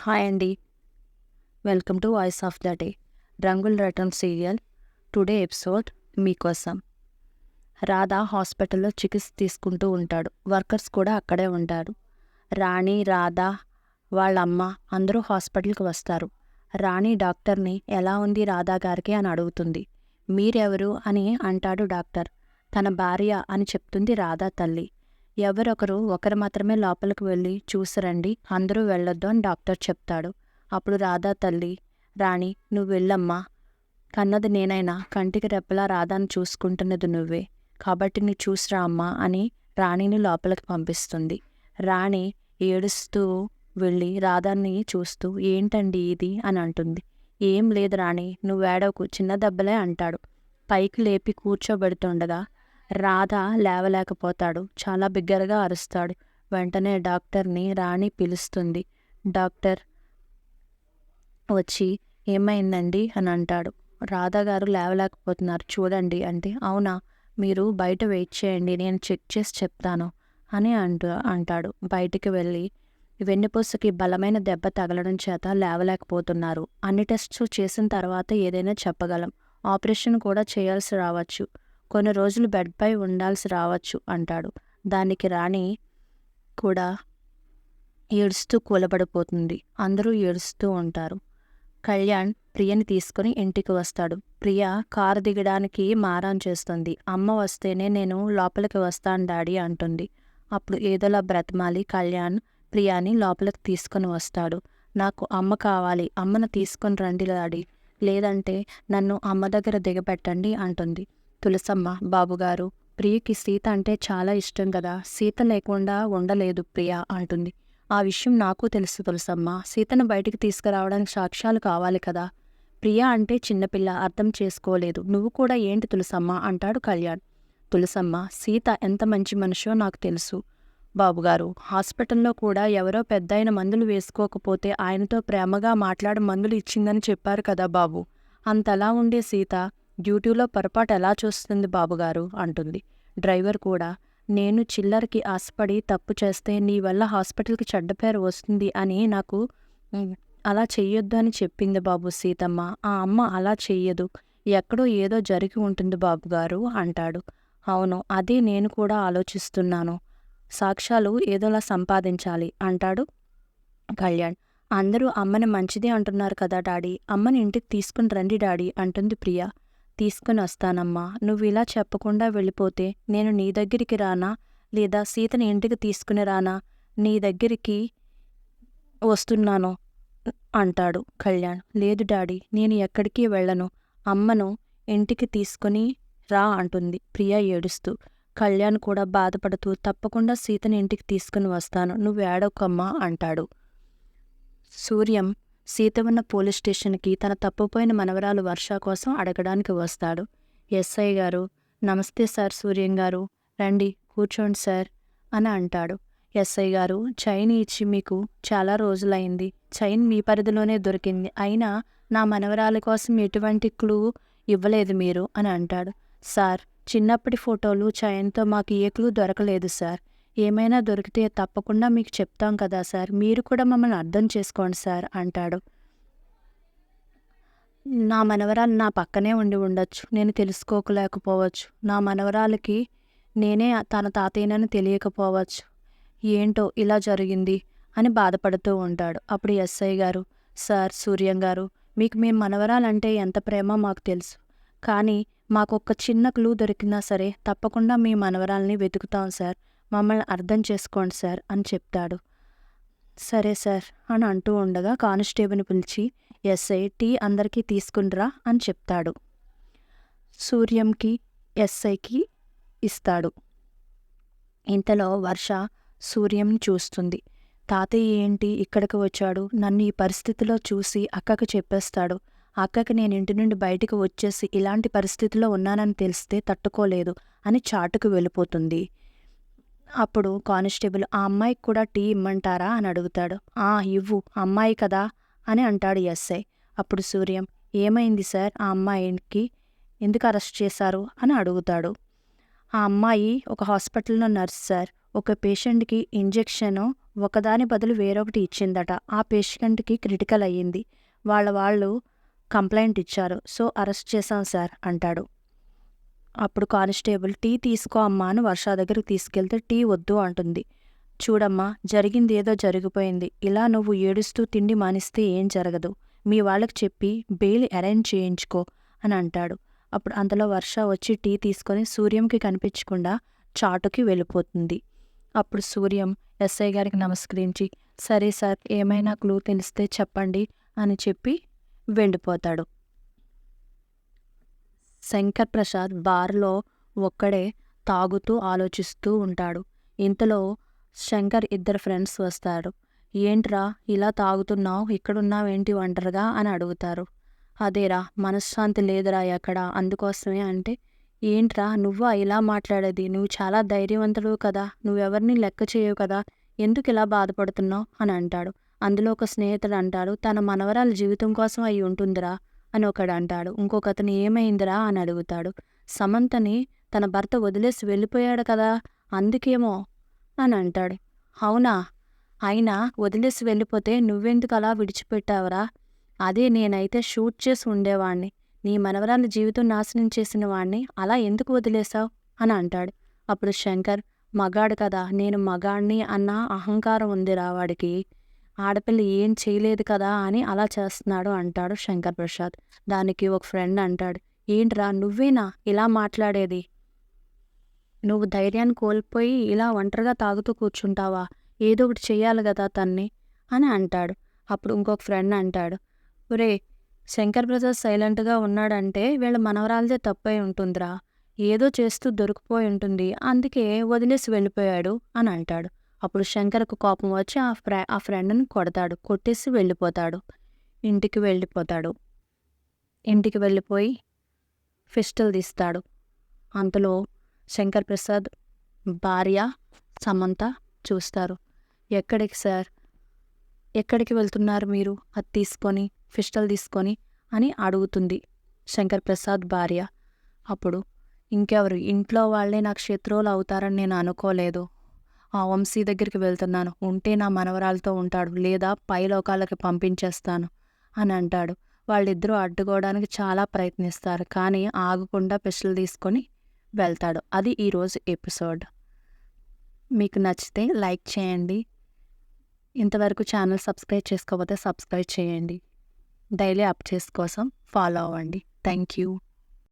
Hi అండి. Welcome to voice of the day. రంగుల రటం serial today episode మీకోసం. రాధా హాస్పిటల్లో చికిత్స తీసుకుంటూ ఉంటాడు. వర్కర్స్ కూడా అక్కడే ఉంటారు. రాణి, రాధా, వాళ్ళమ్మ అందరూ హాస్పిటల్కి వస్తారు. రాణి డాక్టర్ని ఎలా ఉంది రాధా గారికి అని అడుగుతుంది. మీరెవరు అని అంటాడు డాక్టర్. తన భార్య అని చెప్తుంది రాధా తల్లి. ఒకరు మాత్రమే లోపలికి వెళ్ళి చూసిరండి, అందరూ వెళ్ళొద్దు అని డాక్టర్ చెప్తాడు. అప్పుడు రాధా తల్లి, రాణి నువ్వు వెళ్ళమ్మా, కన్నది నేనైనా కంటికి రెప్పలా రాధాని చూసుకుంటున్నది నువ్వే, కాబట్టి నీ చూసిరా అమ్మా అని రాణిని లోపలికి పంపిస్తుంది. రాణి ఏడుస్తూ వెళ్ళి రాధాని చూస్తూ ఏంటండి ఇది అని అంటుంది. ఏం లేదు రాణి, నువ్వేడవకు, చిన్న దెబ్బలే అంటాడు. పైకి లేపి కూర్చోబెడుతుండగా రాధ లేవలేకపోతాడు. చాలా బిగ్గరగా అరుస్తాడు. వెంటనే డాక్టర్ని రాణి పిలుస్తుంది. డాక్టర్ వచ్చి ఏమైందండి అని అంటాడు. రాధా గారు లేవలేకపోతున్నారు చూడండి అంటే, అవునా, మీరు బయట వెయిట్ చేయండి, నేను చెక్ చేసి చెప్తాను అని అంటాడు. బయటికి వెళ్ళి వెన్నుపూసకి బలమైన దెబ్బ తగలడం చేత లేవలేకపోతున్నారు. అన్ని టెస్ట్స్ చేసిన తర్వాత ఏదైనా చెప్పగలం. ఆపరేషన్ కూడా చేయాల్సి రావచ్చు. కొన్ని రోజులు బెడ్పై ఉండాల్సి రావచ్చు అంటాడు. దానికి రాణి కూడా ఏడుస్తూ కూలబడిపోతుంది. అందరూ ఏడుస్తూ ఉంటారు. కళ్యాణ్ ప్రియని తీసుకుని ఇంటికి వస్తాడు. ప్రియ కారు దిగడానికి మారం చేస్తుంది. అమ్మ వస్తేనే నేను లోపలికి వస్తాను డాడీ అంటుంది. అప్పుడు ఏదోలా బ్రతమాలి కళ్యాణ్ ప్రియాని లోపలికి తీసుకుని వస్తాడు. నాకు అమ్మ కావాలి, అమ్మను తీసుకొని రండి డాడీ, లేదంటే నన్ను అమ్మ దగ్గర దిగబెట్టండి అంటుంది. తులసమ్మ, బాబుగారు, ప్రియకి సీత అంటే చాలా ఇష్టం కదా, సీత లేకుండా ఉండలేదు ప్రియ అంటుంది. ఆ విషయం నాకు తెలుసు తులసమ్మ, సీతను బయటికి తీసుకురావడానికి సాక్ష్యాలు కావాలి కదా. ప్రియ అంటే చిన్నపిల్ల, అర్థం చేసుకోలేదు. నువ్వు కూడా ఏంటి తులసమ్మ అంటాడు కళ్యాణ్. తులసమ్మ, సీత ఎంత మంచి మనిషో నాకు తెలుసు బాబుగారు. హాస్పిటల్లో కూడా ఎవరో పెద్దాయన మందులు వేసుకోకపోతే ఆయనతో ప్రేమగా మాట్లాడి మందులు ఇచ్చిందని చెప్పారు కదా బాబు. అంతలా ఉండే సీత డ్యూటీలో పొరపాటు ఎలా చూస్తుంది బాబుగారు అంటుంది. డ్రైవర్ కూడా, నేను చిల్లరకి ఆశపడి తప్పు చేస్తే నీ వల్ల హాస్పిటల్కి చెడ్డ పేరు వస్తుంది అని నాకు అలా చెయ్యొద్దు అని చెప్పింది బాబు సీతమ్మ. ఆ అమ్మ అలా చెయ్యదు, ఎక్కడో ఏదో జరిగి ఉంటుంది బాబుగారు అంటాడు. అవును, అదే నేను కూడా ఆలోచిస్తున్నాను. సాక్ష్యాలు ఏదోలా సంపాదించాలి అంటాడు కళ్యాణ్. అందరూ అమ్మని మంచిదే అంటున్నారు కదా డాడీ, అమ్మని ఇంటికి తీసుకుని రండి డాడీ అంటుంది ప్రియ. తీసుకుని వస్తానమ్మా, నువ్వు ఇలా చెప్పకుండా వెళ్ళిపోతే నేను నీ దగ్గరికి రానా, లేదా సీతని ఇంటికి తీసుకుని రానా, నీ దగ్గరికి వస్తున్నాను అంటాడు కళ్యాణ్. లేదు డాడీ, నేను ఎక్కడికి వెళ్ళను, అమ్మను ఇంటికి తీసుకుని రా అంటుంది ప్రియ ఏడుస్తూ. కళ్యాణ్ కూడా బాధపడుతూ తప్పకుండా సీతని ఇంటికి తీసుకుని వస్తాను, నువ్వు ఏడవకమ్మా అంటాడు. సూర్యం సీత ఉన్న పోలీస్ స్టేషన్కి తన తప్పుపోయిన మనవరాలు వర్ష కోసం అడగడానికి వస్తాడు. ఎస్ఐ గారు, నమస్తే సార్, సూర్యం గారు రండి కూర్చోండి సార్ అని అంటాడు. ఎస్ఐ గారు, చైన్ ఇచ్చి మీకు చాలా రోజులైంది, చైన్ మీ పరిధిలోనే దొరికింది, అయినా నా మనవరాలి కోసం ఎటువంటి క్లూ ఇవ్వలేదు మీరు అని అంటాడు. సార్, చిన్నప్పటి ఫోటోలు చైన్తో మాకు ఏ క్లూ దొరకలేదు సార్, ఏమైనా దొరికితే తప్పకుండా మీకు చెప్తాం కదా సార్, మీరు కూడా మమ్మల్ని అర్థం చేసుకోండి సార్ అంటాడు. నా మనవరాలు నా పక్కనే ఉండి ఉండొచ్చు, నేను తెలుసుకోలేకపోవచ్చు, నా మనవరాలకి నేనే తన తాతయ్యనని తెలియకపోవచ్చు, ఏంటో ఇలా జరిగింది అని బాధపడుతూ ఉంటాడు. అప్పుడు ఎస్ఐ గారు, సార్, సూర్యం గారు, మీకు మీ మనవరాలంటే ఎంత ప్రేమో మాకు తెలుసు, కానీ మాకొక్క చిన్న క్లూ దొరికినా సరే తప్పకుండా మీ మనవరాల్ని వెతుకుతాం సార్, మమ్మల్ని అర్థం చేసుకోండి సార్ అని చెప్తాడు. సరే సార్ అని అంటూ ఉండగా కానిస్టేబుల్ని పిలిచి ఎస్ఐ టీ అందరికీ తీసుకుండ్రా అని చెప్తాడు. సూర్యంకి ఎస్ఐకి ఇస్తాడు. ఇంతలో వర్ష సూర్యంని చూస్తుంది. తాతయ్య ఏంటి ఇక్కడికి వచ్చాడు, నన్ను ఈ పరిస్థితిలో చూసి అక్కకు చెప్పేస్తాడు, అక్కకి నేను ఇంటి నుండి బయటికి వచ్చేసి ఇలాంటి పరిస్థితిలో ఉన్నానని తెలిస్తే తట్టుకోలేదు అని చాటుకు వెళ్ళిపోతుంది. అప్పుడు కానిస్టేబుల్, ఆ అమ్మాయికి కూడా టీ ఇమ్మంటారా అని అడుగుతాడు. ఇవ్వు, అమ్మాయి కదా అని అంటాడు ఎస్ఐ. అప్పుడు సూర్యం, ఏమైంది సార్, ఆ అమ్మాయికి ఎందుకు అరెస్ట్ చేశారు అని అడుగుతాడు. ఆ అమ్మాయి ఒక హాస్పిటల్లో నర్స్ సార్, ఒక పేషెంట్కి ఇంజెక్షన్ ఒకదాని బదులు వేరొకటి ఇచ్చిందట. ఆ పేషెంట్‌కి క్రిటికల్ అయ్యింది. వాళ్ళు కంప్లెయింట్ ఇచ్చారు. సో, అరెస్ట్ చేశాం సార్ అంటాడు. అప్పుడు కానిస్టేబుల్ టీ తీసుకో అమ్మా అని వర్ష దగ్గరికి తీసుకెళ్తే టీ వద్దు అంటుంది. చూడమ్మా, జరిగింది ఏదో జరిగిపోయింది. ఇలా నువ్వు ఏడుస్తూ తిండి మానిస్తే ఏం జరగదు. మీ వాళ్ళకి చెప్పి బెయిల్ అరేంజ్ చేయించుకో అని అంటాడు. అప్పుడు అంతలో వర్ష వచ్చి టీ తీసుకొని సూర్యంకి కనిపించకుండా చాటుకి వెళ్ళిపోతుంది. అప్పుడు సూర్యం ఎస్ఐ గారికి నమస్కరించి, సరే సార్, ఏమైనా క్లూ తెలిస్తే చెప్పండి అని చెప్పి వెళ్ళిపోతాడు. శంకర్ ప్రసాద్ బార్లో ఒక్కడే తాగుతూ ఆలోచిస్తూ ఉంటాడు. ఇంతలో శంకర్ ఇద్దరు ఫ్రెండ్స్ వస్తారు. ఏంట్రా ఇలా తాగుతున్నావు, ఇక్కడున్నావేంటి ఒంటరిగా అని అడుగుతారు. అదేరా, మనశ్శాంతి లేదురా ఎక్కడ, అందుకోసమే అంటే, ఏంట్రా నువ్వా ఇలా మాట్లాడేది, నువ్వు చాలా ధైర్యవంతుడు కదా, నువ్వెవరిని లెక్క చేయవు కదా, ఎందుకు ఇలా బాధపడుతున్నావు అని అంటాడు. అందులో ఒక స్నేహితుడు అంటాడు, తన మనవరాల జీవితం కోసం అయి ఉంటుందిరా అని ఒకడు అంటాడు. ఇంకొకతను ఏమైందిరా అని అడుగుతాడు. సమంతని తన భర్త వదిలేసి వెళ్ళిపోయాడు కదా, అందుకేమో అని అంటాడు. అవునా, అయినా వదిలేసి వెళ్ళిపోతే నువ్వెందుకు అలా విడిచిపెట్టావురా, అదే నేనైతే షూట్ చేసి ఉండేవాణ్ణి, నీ మనవరాలి జీవితం నాశనం చేసిన వాణ్ణి అలా ఎందుకు వదిలేశావు అని అంటాడు. అప్పుడు శంకర్, మగాడు కదా, నేను మగాణ్ణి అన్న అహంకారం ఉందిరా వాడికి, ఆడపిల్ల ఏం చేయలేదు కదా అని అలా చేస్తున్నాడు అంటాడు శంకర్ ప్రసాద్. దానికి ఒక ఫ్రెండ్ అంటాడు, ఏంట్రా నువ్వేనా ఇలా మాట్లాడేది, నువ్వు ధైర్యాన్ని కోల్పోయి ఇలా ఒంటరిగా తాగుతూ కూర్చుంటావా, ఏదో ఒకటి చెయ్యాలి కదా తన్ని అని అంటాడు. అప్పుడు ఇంకొక ఫ్రెండ్ అంటాడు, ఒరే, శంకర్ ప్రసాద్ సైలెంట్గా ఉన్నాడంటే వీళ్ళ మనవరాలదే తప్పై ఉంటుందిరా, ఏదో చేస్తూ దొరికిపోయి ఉంటుంది, అందుకే వదిలేసి వెళ్ళిపోయాడు అని అంటాడు. అప్పుడు శంకర్కు కోపం వచ్చి ఆ ఫ్రెండ్ని కొడతాడు. కొట్టేసి వెళ్ళిపోతాడు. ఇంటికి వెళ్ళిపోయి ఫిస్టల్ తీస్తాడు. అంతలో శంకర్ ప్రసాద్ భార్య సమంత చూస్తారు. ఎక్కడికి సార్, ఎక్కడికి వెళ్తున్నారు మీరు అది తీసుకొని, ఫిస్టల్ తీసుకొని అని అడుగుతుంది శంకర్ ప్రసాద్ భార్య. అప్పుడు ఇంకెవరు, ఇంట్లో వాళ్ళే నాకు శత్రువులు అవుతారని నేను అనుకోలేదు, ఆ వంశీ దగ్గరికి వెళ్తున్నాను, ఉంటే నా మనవరాలతో ఉంటాడు, లేదా పైలోకాలకి పంపించేస్తాను అని అంటాడు. వాళ్ళిద్దరూ అడ్డుకోవడానికి చాలా ప్రయత్నిస్తారు, కానీ ఆగకుండా పిస్టల్ తీసుకొని వెళ్తాడు. అది ఈరోజు ఎపిసోడ్. మీకు నచ్చితే లైక్ చేయండి. ఇంతవరకు ఛానల్ సబ్స్క్రైబ్ చేసుకోకపోతే సబ్స్క్రైబ్ చేయండి. డైలీ అప్డేట్స్ కోసం ఫాలో అవ్వండి. Thank you.